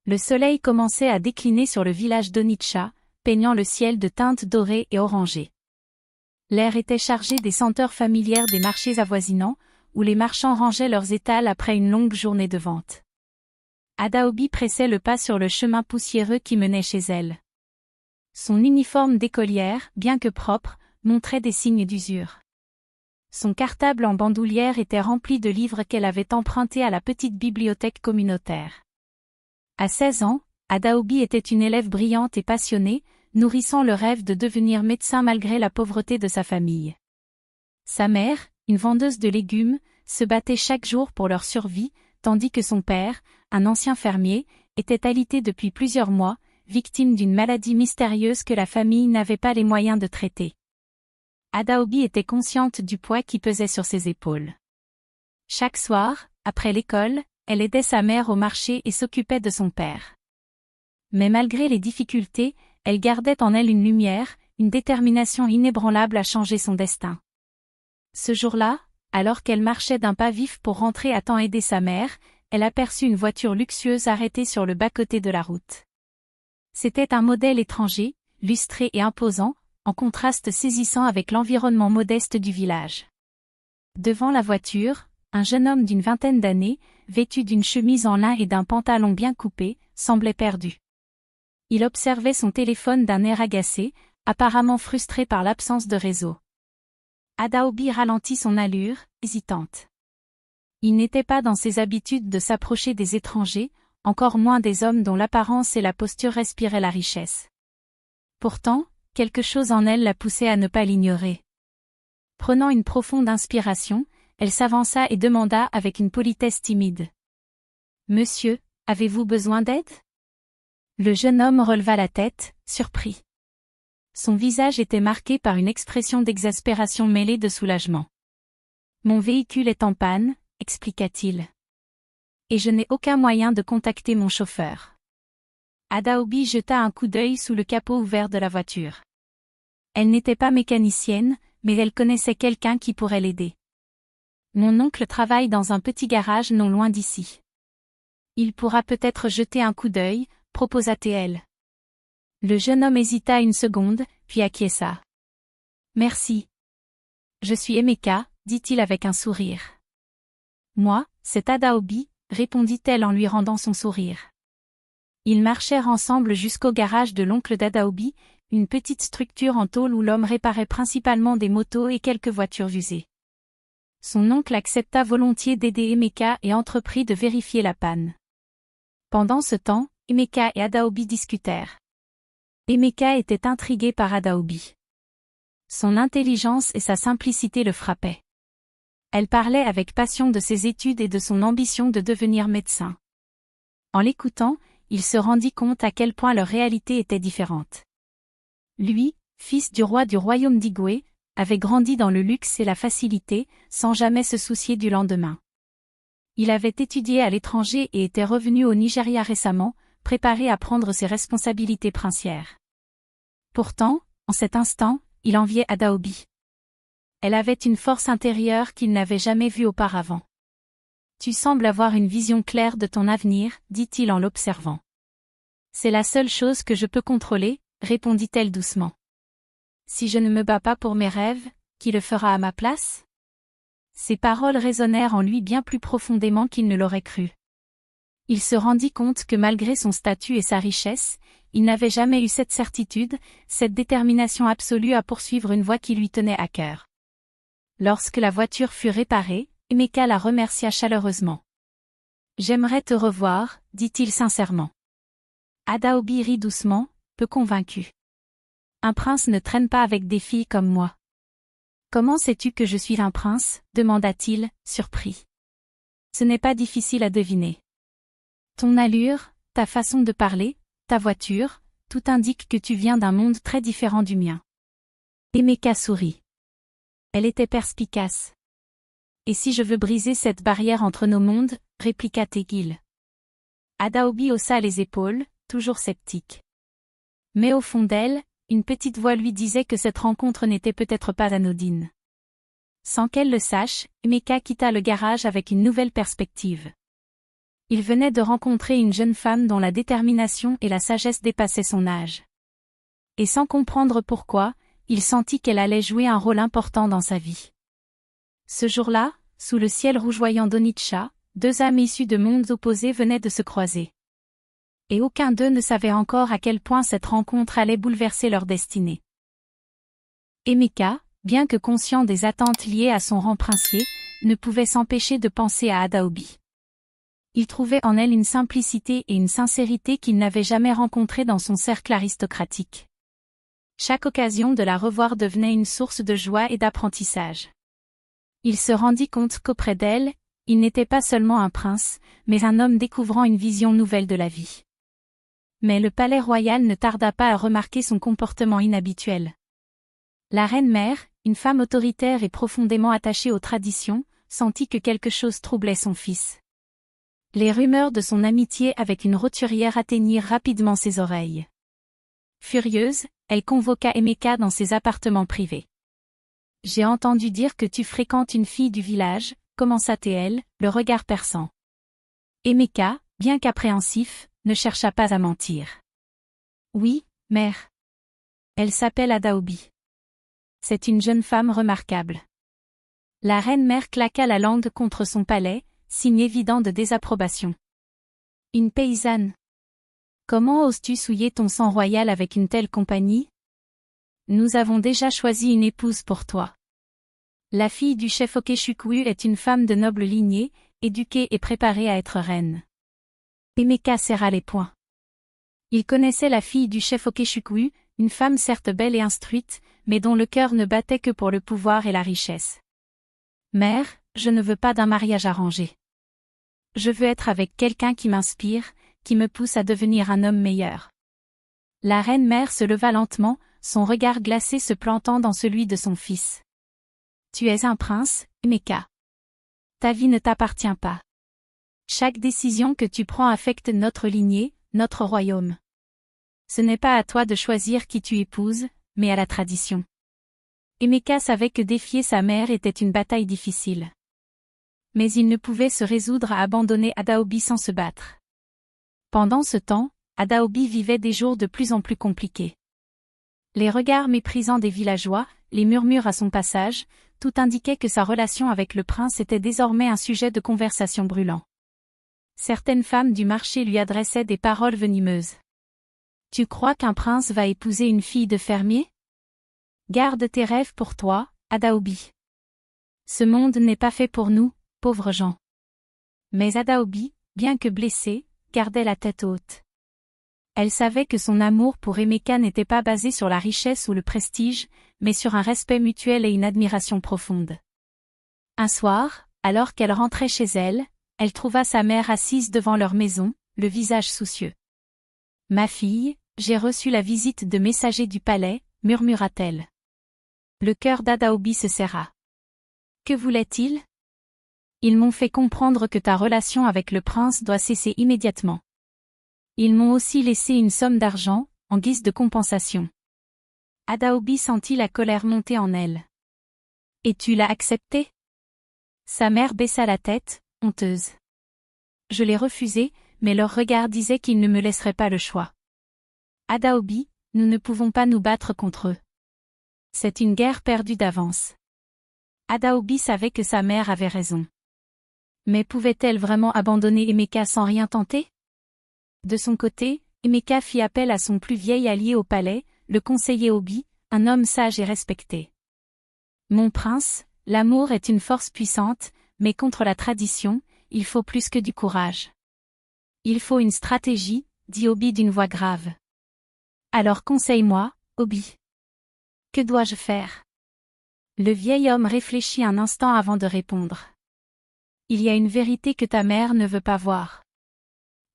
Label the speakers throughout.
Speaker 1: Le soleil commençait à décliner sur le village d'Onitsha, peignant le ciel de teintes dorées et orangées. L'air était chargé des senteurs familières des marchés avoisinants, où les marchands rangeaient leurs étals après une longue journée de vente. Adaobi pressait le pas sur le chemin poussiéreux qui menait chez elle. Son uniforme d'écolière, bien que propre, montrait des signes d'usure. Son cartable en bandoulière était rempli de livres qu'elle avait empruntés à la petite bibliothèque communautaire. À 16 ans, Adaobi était une élève brillante et passionnée, nourrissant le rêve de devenir médecin malgré la pauvreté de sa famille. Sa mère, une vendeuse de légumes, se battait chaque jour pour leur survie, tandis que son père, un ancien fermier, était alité depuis plusieurs mois, victime d'une maladie mystérieuse que la famille n'avait pas les moyens de traiter. Adaobi était consciente du poids qui pesait sur ses épaules. Chaque soir, après l'école, elle aidait sa mère au marché et s'occupait de son père. Mais malgré les difficultés, elle gardait en elle une lumière, une détermination inébranlable à changer son destin. Ce jour-là, alors qu'elle marchait d'un pas vif pour rentrer à temps aider sa mère, elle aperçut une voiture luxueuse arrêtée sur le bas-côté de la route. C'était un modèle étranger, lustré et imposant, en contraste saisissant avec l'environnement modeste du village. Devant la voiture, un jeune homme d'une vingtaine d'années, vêtu d'une chemise en lin et d'un pantalon bien coupé, semblait perdu. Il observait son téléphone d'un air agacé, apparemment frustré par l'absence de réseau. Adaobi ralentit son allure, hésitante. Il n'était pas dans ses habitudes de s'approcher des étrangers, encore moins des hommes dont l'apparence et la posture respiraient la richesse. Pourtant, quelque chose en elle la poussait à ne pas l'ignorer. Prenant une profonde inspiration, elle s'avança et demanda avec une politesse timide. « Monsieur, avez-vous besoin d'aide ?» Le jeune homme releva la tête, surpris. Son visage était marqué par une expression d'exaspération mêlée de soulagement. « Mon véhicule est en panne, » expliqua-t-il. « Et je n'ai aucun moyen de contacter mon chauffeur. » Adaobi jeta un coup d'œil sous le capot ouvert de la voiture. Elle n'était pas mécanicienne, mais elle connaissait quelqu'un qui pourrait l'aider. « Mon oncle travaille dans un petit garage non loin d'ici. Il pourra peut-être jeter un coup d'œil, » proposa-t-elle. Le jeune homme hésita une seconde, puis acquiesça. « Merci. Je suis Emeka, » dit-il avec un sourire. « Moi, c'est Adaobi, » répondit-elle en lui rendant son sourire. Ils marchèrent ensemble jusqu'au garage de l'oncle d'Adaobi, une petite structure en tôle où l'homme réparait principalement des motos et quelques voitures usées. Son oncle accepta volontiers d'aider Emeka et entreprit de vérifier la panne. Pendant ce temps, Emeka et Adaobi discutèrent. Emeka était intrigué par Adaobi. Son intelligence et sa simplicité le frappaient. Elle parlait avec passion de ses études et de son ambition de devenir médecin. En l'écoutant, il se rendit compte à quel point leur réalité était différente. Lui, fils du roi du royaume d'Igwe, avait grandi dans le luxe et la facilité, sans jamais se soucier du lendemain. Il avait étudié à l'étranger et était revenu au Nigeria récemment, préparé à prendre ses responsabilités princières. Pourtant, en cet instant, il enviait Adaobi. Elle avait une force intérieure qu'il n'avait jamais vue auparavant. « Tu sembles avoir une vision claire de ton avenir, » dit-il en l'observant. « C'est la seule chose que je peux contrôler, » répondit-elle doucement. « Si je ne me bats pas pour mes rêves, qui le fera à ma place ?» Ces paroles résonnèrent en lui bien plus profondément qu'il ne l'aurait cru. Il se rendit compte que malgré son statut et sa richesse, il n'avait jamais eu cette certitude, cette détermination absolue à poursuivre une voie qui lui tenait à cœur. Lorsque la voiture fut réparée, Emeka la remercia chaleureusement. « J'aimerais te revoir, » dit-il sincèrement. Adaobi rit doucement, peu convaincu. « Un prince ne traîne pas avec des filles comme moi. »« Comment sais-tu que je suis un prince ?» demanda-t-il, surpris. « Ce n'est pas difficile à deviner. Ton allure, ta façon de parler, ta voiture, tout indique que tu viens d'un monde très différent du mien. » Emeka sourit. Elle était perspicace. « Et si je veux briser cette barrière entre nos mondes ?» répliqua-t-il. Adaobi haussa les épaules, toujours sceptique. Mais au fond d'elle, une petite voix lui disait que cette rencontre n'était peut-être pas anodine. Sans qu'elle le sache, Emeka quitta le garage avec une nouvelle perspective. Il venait de rencontrer une jeune femme dont la détermination et la sagesse dépassaient son âge. Et sans comprendre pourquoi, il sentit qu'elle allait jouer un rôle important dans sa vie. Ce jour-là, sous le ciel rougeoyant d'Onitsha, deux âmes issues de mondes opposés venaient de se croiser. Et aucun d'eux ne savait encore à quel point cette rencontre allait bouleverser leur destinée. Emeka, bien que conscient des attentes liées à son rang princier, ne pouvait s'empêcher de penser à Adaobi. Il trouvait en elle une simplicité et une sincérité qu'il n'avait jamais rencontrées dans son cercle aristocratique. Chaque occasion de la revoir devenait une source de joie et d'apprentissage. Il se rendit compte qu'auprès d'elle, il n'était pas seulement un prince, mais un homme découvrant une vision nouvelle de la vie. Mais le palais royal ne tarda pas à remarquer son comportement inhabituel. La reine-mère, une femme autoritaire et profondément attachée aux traditions, sentit que quelque chose troublait son fils. Les rumeurs de son amitié avec une roturière atteignirent rapidement ses oreilles. Furieuse, elle convoqua Emeka dans ses appartements privés. « J'ai entendu dire que tu fréquentes une fille du village », commença-t-elle, le regard perçant. Emeka, bien qu'appréhensif, ne chercha pas à mentir. « Oui, mère. Elle s'appelle Adaobi. C'est une jeune femme remarquable. » La reine-mère claqua la langue contre son palais, signe évident de désapprobation. « Une paysanne. Comment oses-tu souiller ton sang royal avec une telle compagnie? Nous avons déjà choisi une épouse pour toi. La fille du chef Okeshukwu est une femme de noble lignée, éduquée et préparée à être reine. » Emeka serra les poings. Il connaissait la fille du chef Okeshukwu, une femme certes belle et instruite, mais dont le cœur ne battait que pour le pouvoir et la richesse. « Mère, je ne veux pas d'un mariage arrangé. Je veux être avec quelqu'un qui m'inspire, qui me pousse à devenir un homme meilleur. » La reine-mère se leva lentement, son regard glacé se plantant dans celui de son fils. « Tu es un prince, Emeka. Ta vie ne t'appartient pas. Chaque décision que tu prends affecte notre lignée, notre royaume. Ce n'est pas à toi de choisir qui tu épouses, mais à la tradition. » Emeka savait que défier sa mère était une bataille difficile. Mais il ne pouvait se résoudre à abandonner Adaobi sans se battre. Pendant ce temps, Adaobi vivait des jours de plus en plus compliqués. Les regards méprisants des villageois, les murmures à son passage, tout indiquait que sa relation avec le prince était désormais un sujet de conversation brûlant. Certaines femmes du marché lui adressaient des paroles venimeuses. « Tu crois qu'un prince va épouser une fille de fermier? Garde tes rêves pour toi, Adaobi. Ce monde n'est pas fait pour nous, pauvres gens. » Mais Adaobi, bien que blessée, gardait la tête haute. Elle savait que son amour pour Emeka n'était pas basé sur la richesse ou le prestige, mais sur un respect mutuel et une admiration profonde. Un soir, alors qu'elle rentrait chez elle, elle trouva sa mère assise devant leur maison, le visage soucieux. « Ma fille, j'ai reçu la visite de messagers du palais, » murmura-t-elle. Le cœur d'Adaobi se serra. Que voulait-il? Ils m'ont fait comprendre que ta relation avec le prince doit cesser immédiatement. Ils m'ont aussi laissé une somme d'argent, en guise de compensation. Adaobi sentit la colère monter en elle. Et tu l'as accepté? Sa mère baissa la tête, honteuse. Je l'ai refusé, mais leur regard disait qu'ils ne me laisseraient pas le choix. Adaobi, nous ne pouvons pas nous battre contre eux. C'est une guerre perdue d'avance. Adaobi savait que sa mère avait raison. Mais pouvait-elle vraiment abandonner Emeka sans rien tenter? De son côté, Emeka fit appel à son plus vieil allié au palais, le conseiller Obi, un homme sage et respecté. « Mon prince, l'amour est une force puissante, mais contre la tradition, il faut plus que du courage. Il faut une stratégie, » dit Obi d'une voix grave. « Alors conseille-moi, Obi. Que dois-je faire ?» Le vieil homme réfléchit un instant avant de répondre. « Il y a une vérité que ta mère ne veut pas voir.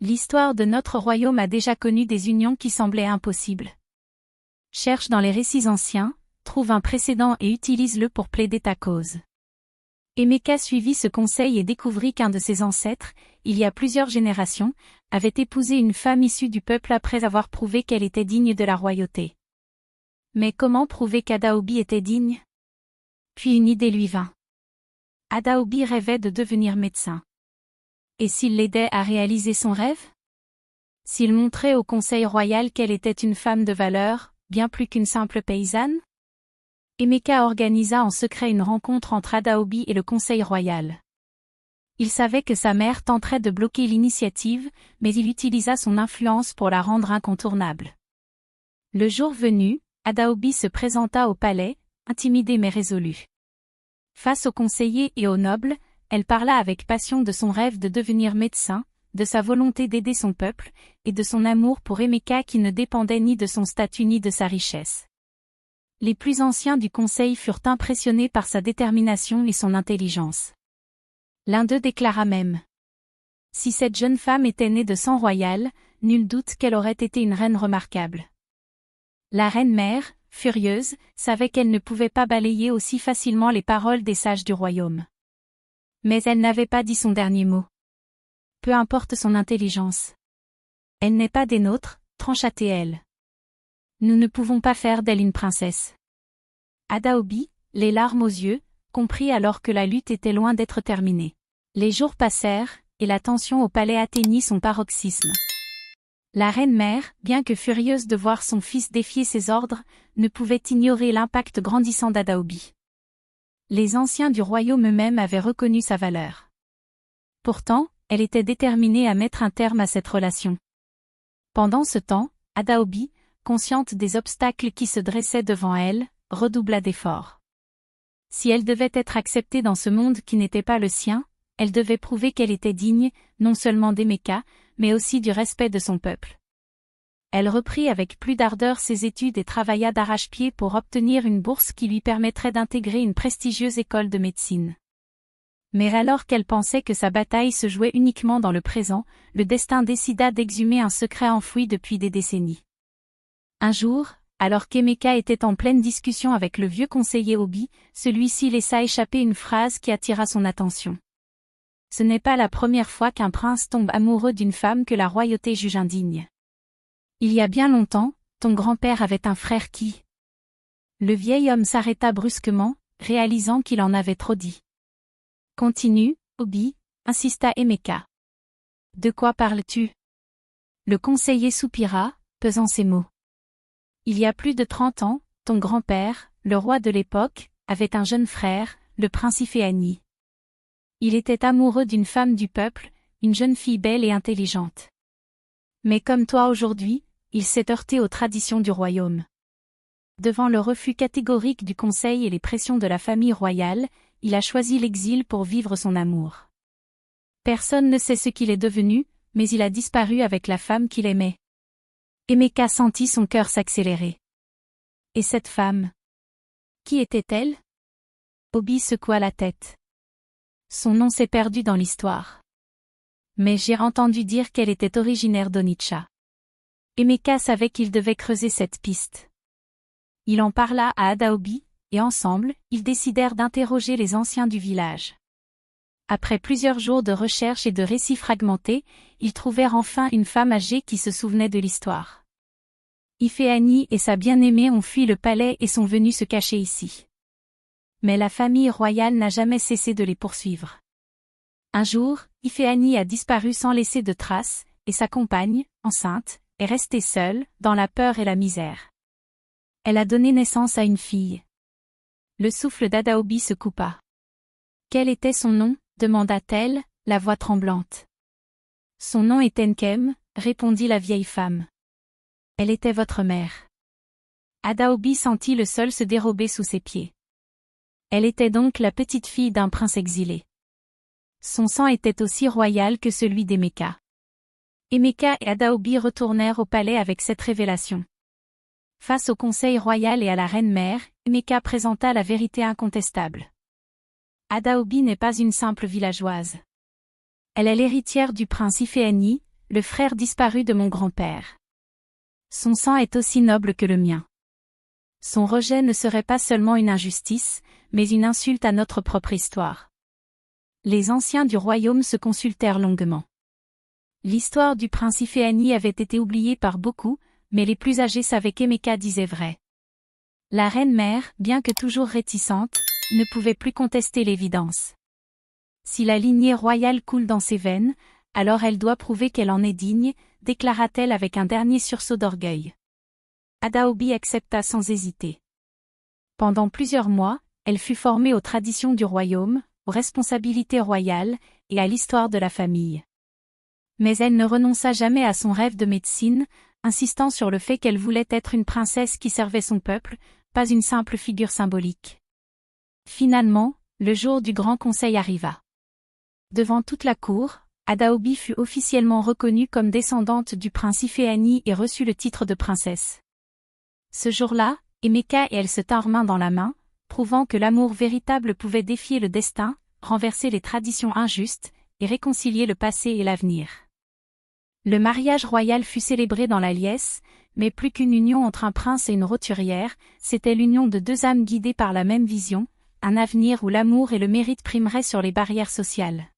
Speaker 1: L'histoire de notre royaume a déjà connu des unions qui semblaient impossibles. Cherche dans les récits anciens, trouve un précédent et utilise-le pour plaider ta cause. » Emeka suivit ce conseil et découvrit qu'un de ses ancêtres, il y a plusieurs générations, avait épousé une femme issue du peuple après avoir prouvé qu'elle était digne de la royauté. Mais comment prouver qu'Adaobi était digne? Puis une idée lui vint. Adaobi rêvait de devenir médecin. Et s'il l'aidait à réaliser son rêve? S'il montrait au conseil royal qu'elle était une femme de valeur, bien plus qu'une simple paysanne? Emeka organisa en secret une rencontre entre Adaobi et le conseil royal. Il savait que sa mère tenterait de bloquer l'initiative, mais il utilisa son influence pour la rendre incontournable. Le jour venu, Adaobi se présenta au palais, intimidée mais résolue. Face aux conseillers et aux nobles, elle parla avec passion de son rêve de devenir médecin, de sa volonté d'aider son peuple, et de son amour pour Emeka qui ne dépendait ni de son statut ni de sa richesse. Les plus anciens du conseil furent impressionnés par sa détermination et son intelligence. L'un d'eux déclara même: « Si cette jeune femme était née de sang royal, nul doute qu'elle aurait été une reine remarquable. » La reine-mère, furieuse, savait qu'elle ne pouvait pas balayer aussi facilement les paroles des sages du royaume. Mais elle n'avait pas dit son dernier mot. Peu importe son intelligence. Elle n'est pas des nôtres, trancha-t-elle. Nous ne pouvons pas faire d'elle une princesse. Adaobi, les larmes aux yeux, comprit alors que la lutte était loin d'être terminée. Les jours passèrent, et la tension au palais atteignit son paroxysme. La reine-mère, bien que furieuse de voir son fils défier ses ordres, ne pouvait ignorer l'impact grandissant d'Adaobi. Les anciens du royaume eux-mêmes avaient reconnu sa valeur. Pourtant, elle était déterminée à mettre un terme à cette relation. Pendant ce temps, Adaobi, consciente des obstacles qui se dressaient devant elle, redoubla d'efforts. Si elle devait être acceptée dans ce monde qui n'était pas le sien, elle devait prouver qu'elle était digne, non seulement d'Emeka, mais aussi du respect de son peuple. Elle reprit avec plus d'ardeur ses études et travailla d'arrache-pied pour obtenir une bourse qui lui permettrait d'intégrer une prestigieuse école de médecine. Mais alors qu'elle pensait que sa bataille se jouait uniquement dans le présent, le destin décida d'exhumer un secret enfoui depuis des décennies. Un jour, alors qu'Emeka était en pleine discussion avec le vieux conseiller Obi, celui-ci laissa échapper une phrase qui attira son attention. Ce n'est pas la première fois qu'un prince tombe amoureux d'une femme que la royauté juge indigne. Il y a bien longtemps, ton grand-père avait un frère qui... Le vieil homme s'arrêta brusquement, réalisant qu'il en avait trop dit. Continue, Obi, insista Emeka. De quoi parles-tu? Le conseiller soupira, pesant ses mots. Il y a plus de 30 ans, ton grand-père, le roi de l'époque, avait un jeune frère, le prince Ifeanyi. Il était amoureux d'une femme du peuple, une jeune fille belle et intelligente. Mais comme toi aujourd'hui, il s'est heurté aux traditions du royaume. Devant le refus catégorique du conseil et les pressions de la famille royale, il a choisi l'exil pour vivre son amour. Personne ne sait ce qu'il est devenu, mais il a disparu avec la femme qu'il aimait. Emeka sentit son cœur s'accélérer. Et cette femme? Qui était-elle? Obi secoua la tête. Son nom s'est perdu dans l'histoire. Mais j'ai entendu dire qu'elle était originaire d'Onitsha. Emeka savait qu'il devait creuser cette piste. Il en parla à Adaobi, et ensemble, ils décidèrent d'interroger les anciens du village. Après plusieurs jours de recherche et de récits fragmentés, ils trouvèrent enfin une femme âgée qui se souvenait de l'histoire. Ifeanyi et sa bien-aimée ont fui le palais et sont venus se cacher ici. Mais la famille royale n'a jamais cessé de les poursuivre. Un jour, Ifeanyi a disparu sans laisser de traces, et sa compagne, enceinte, est restée seule, dans la peur et la misère. Elle a donné naissance à une fille. Le souffle d'Adaobi se coupa. Quel était son nom? Demanda-t-elle, la voix tremblante. Son nom est Tenkem, répondit la vieille femme. Elle était votre mère. Adaobi sentit le sol se dérober sous ses pieds. Elle était donc la petite fille d'un prince exilé. Son sang était aussi royal que celui d'Emeka. Emeka et Adaobi retournèrent au palais avec cette révélation. Face au conseil royal et à la reine-mère, Emeka présenta la vérité incontestable. Adaobi n'est pas une simple villageoise. Elle est l'héritière du prince Ifeanyi, le frère disparu de mon grand-père. Son sang est aussi noble que le mien. Son rejet ne serait pas seulement une injustice, mais une insulte à notre propre histoire. Les anciens du royaume se consultèrent longuement. L'histoire du prince Ifeanyi avait été oubliée par beaucoup, mais les plus âgés savaient qu'Emeka disait vrai. La reine-mère, bien que toujours réticente, ne pouvait plus contester l'évidence. Si la lignée royale coule dans ses veines, alors elle doit prouver qu'elle en est digne, déclara-t-elle avec un dernier sursaut d'orgueil. Adaobi accepta sans hésiter. Pendant plusieurs mois, elle fut formée aux traditions du royaume, aux responsabilités royales, et à l'histoire de la famille. Mais elle ne renonça jamais à son rêve de médecine, insistant sur le fait qu'elle voulait être une princesse qui servait son peuple, pas une simple figure symbolique. Finalement, le jour du grand conseil arriva. Devant toute la cour, Adaobi fut officiellement reconnue comme descendante du prince Ifeani et reçut le titre de princesse. Ce jour-là, Emeka et elle se tinrent main dans la main, prouvant que l'amour véritable pouvait défier le destin, renverser les traditions injustes, et réconcilier le passé et l'avenir. Le mariage royal fut célébré dans la liesse, mais plus qu'une union entre un prince et une roturière, c'était l'union de deux âmes guidées par la même vision, un avenir où l'amour et le mérite primeraient sur les barrières sociales.